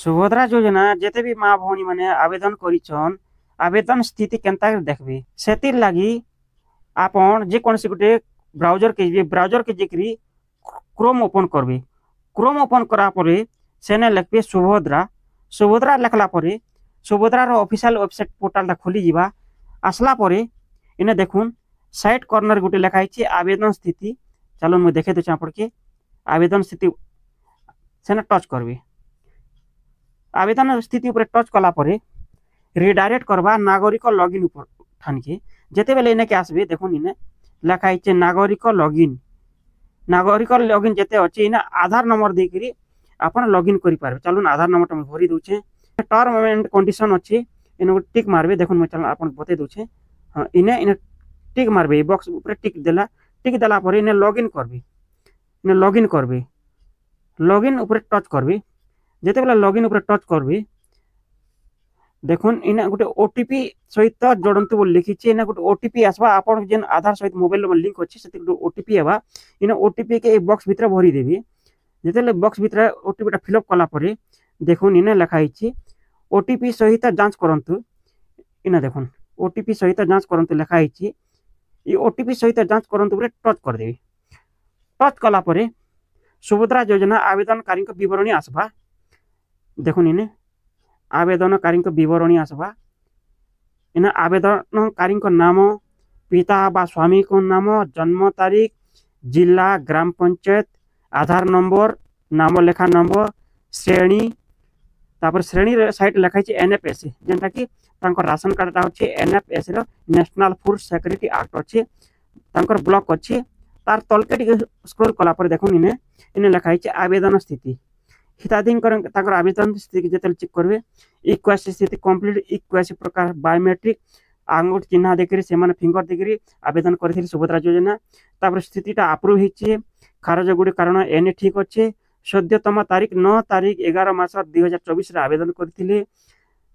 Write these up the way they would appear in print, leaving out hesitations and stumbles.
सुभद्रा योजना जेते भी माँ भौणी माने आवेदन करिछन आवेदन स्थिति केनता देखबे सेतिर लागी आपन जे कोनसी गुटे ब्राउजर के जेकरी क्रोम ओपन करबे। क्रोम ओपन करा परे सेने लिखबे सुभद्रा सुभद्रा लिखला परे सुभद्रा रो ऑफिशियल वेबसाइट पोर्टल खोली जीवा। आसला परे इने देखुन साइड कॉर्नर गुटे लिखा है आवेदन स्थिति। चलो मैं देखे तो चापड़ के आवेदन स्थिति सेने टच करबे। आवेदन स्थिति ऊपर टच कला परे रिडायरेक्ट करबा नागरिक लॉगिन ऊपर ठान के जेते बेले इने के आसबे देखुन इने लिखा है नागरिक लॉगिन जेते अछि इने आधार नंबर देकरी आपण लॉगिन करि पारबे। चलो आधार नंबर हम भरी दोछे। टर्म एंड कंडीशन अछि इने टिक मारबे। देखुन मैं चलो आपण बते दोछे। हां इने टिक मारबे बॉक्स ऊपर टिक देला परे इने लॉगिन करबे लॉगिन ऊपर टच करबे। जेते बेला लॉगिन ऊपर टच करबे देखुन इने गोटे ओटीपी सहित जोड़ंतु बोल लिखी छे। इने गोटे ओटीपी आसबा आपण जेन आधार सहित मोबाइल नंबर लिंक अछि सेति गोटे ओटीपी आबा। इने ओटीपी के बॉक्स भीतर भरी देबी। जेते बॉक्स भीतर ओटीपी टा फिलअप कला परे देखुन इने लिखा हिची ओटीपी सहित जांच करंतु। इने देखुन ओटीपी सहित जांच करंतु लिखा हिची। ई ओटीपी सहित जांच करंतु रे टच कर देबी। टच कला परे सुभद्रा योजना आवेदनकारी को विवरणी आसबा। देखुन इने आवेदनकारी विवरणी आसबा। इने आवेदनकारी नाम पिता बा स्वामी को नाम जन्म तारीख जिला ग्राम पंचायत आधार नंबर नाम लेखा नंबर श्रेणी तापर श्रेणी साइट लिखाई एनएफएस जेनटा कि तांकर राशन कार्ड अच्छे एनएफएस रो नेशनल फूड सिक्योरिटी एक्ट अच्छे तांकर ब्लॉक अच्छे तार तलके स्क्रॉल कला पर देखुन इने लिखाई आवेदन स्थिति हिताधिकारी तांकर आवेदन स्थिति जेते चेक करबे इक्वेसी स्थिति कंप्लीट इक्वेसी प्रकार बायोमेट्रिक आंगुठ चिन्ह देखिरी से माने फिंगर देखिरी आवेदन करथिल सुभद्रा योजना। तापर स्थितिटा अप्रूव हिचे खारज गुडी कारण एने ठीक अच्छे सद्यतम तारीख 9 तारीख 11 मास 2024 रे आवेदन करथिले।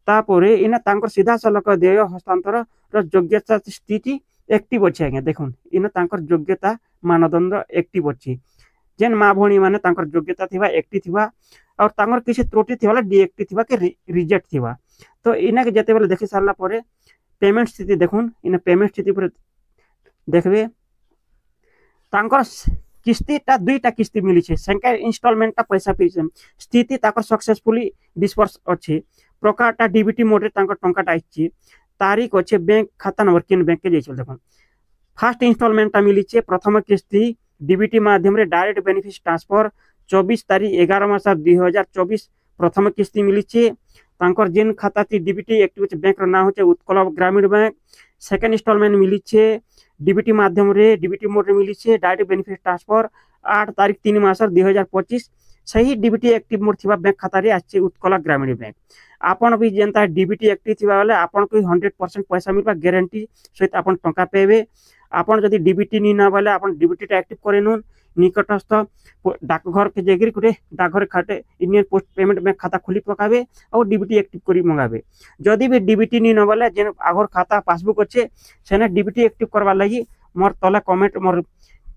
तापरे इना तांकर सीधा सलक देय हस्तांतर रो योग्यता स्थिति एक्टिव अच्छे। आज्ञा देखुन इना तांकर योग्यता मानदंड एक्टिव अच्छे जेन माँ भौणी माने तांकर योग्यता थिबा एक्टिव थिबा और तांकर किसी त्रुटि थिबा डीएक्टिव थिबा के रिजेक्ट थिबा। तो इना के जते बेले देखि सारला परे पेमेंट स्थिति देखुन इना पेमेंट स्थिति पर देखबे तांकर किस्तीटा दुईटा किस्ती मिली छे। सेकंड इंस्टॉलमेंट ता पैसा पीछे स्थिति ताकर सक्सेसफुली डिस्पर्स अच्छे प्रकारटा डीबीटी मोड रे तांकर टंकाटा आइछि तारीख अच्छे बैंक खाता नंबर केन बैंक के जेछल देखुन फर्स्ट इंस्टॉलमेंट ता मिली छे प्रथम किस्ती डीबीटी माध्यम रे डायरेक्ट बेनिफिट ट्रांसफर 24 तारीख 11 मास 2024 प्रथम किस्ती मिली छे तांकर जेन खाता थी डीबीटी एक्टिव बैंक रो नाम होचे उत्कल ग्रामीण बैंक। सेकंड इंस्टॉलमेंट मिली छे डीबीटी माध्यम रे डीबीटी मोड रे मिली छे डायरेक्ट बेनिफिट ट्रांसफर 8 तारीख 3 मास 2025 सही डीबीटी एक्टिव मोड थिबा बैंक खाता रे आछे उत्कल ग्रामीण बैंक। आपन भी जेनता डीबीटी एक्टिव थिबा वाले आपन को 100% पैसा मिलबा गारंटी सहित आपन टंका पेबे। आपन जदि डीबीटी नी ना वाले आपन डीबीटी टा एक्टिव करे नुन निकटस्थ डाकघर के जेगिरी कुटे डाकघर खाते इंडियन पोस्ट पेमेंट बैंक खाता खुली पकाबे और डीबीटी एक्टिव करी मंगाबे। जदि भी डीबीटी नी न वाले जेन आगर खाता पासबुक अच्छे सेने डीबीटी एक्टिव करवा लगी मोर तले कमेंट मोर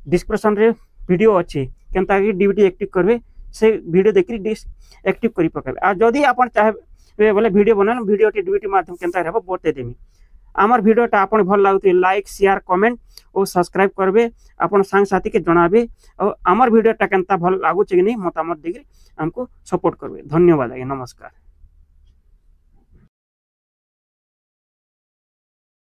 डिस्क्रिप्शन रे वीडियो अच्छे केनता कि डीबीटी एक्टिव करबे से वीडियो देखि एक्टिव करी पकाबे। आ जदि आपन चाहे बोले वीडियो बना वीडियो टी डीबीटी माध्यम केनता रहबो बते देमी। आमर वीडियोटा आपन भल लागुते लाइक शेयर कमेंट और सब्सक्राइब करबे आपन संग साथी के जणाबे और आमर वीडियोटा केनता भल लागुचे कि नहीं मतामत देकरी हमको सपोर्ट करबे। धन्यवाद आज्ञा नमस्कार।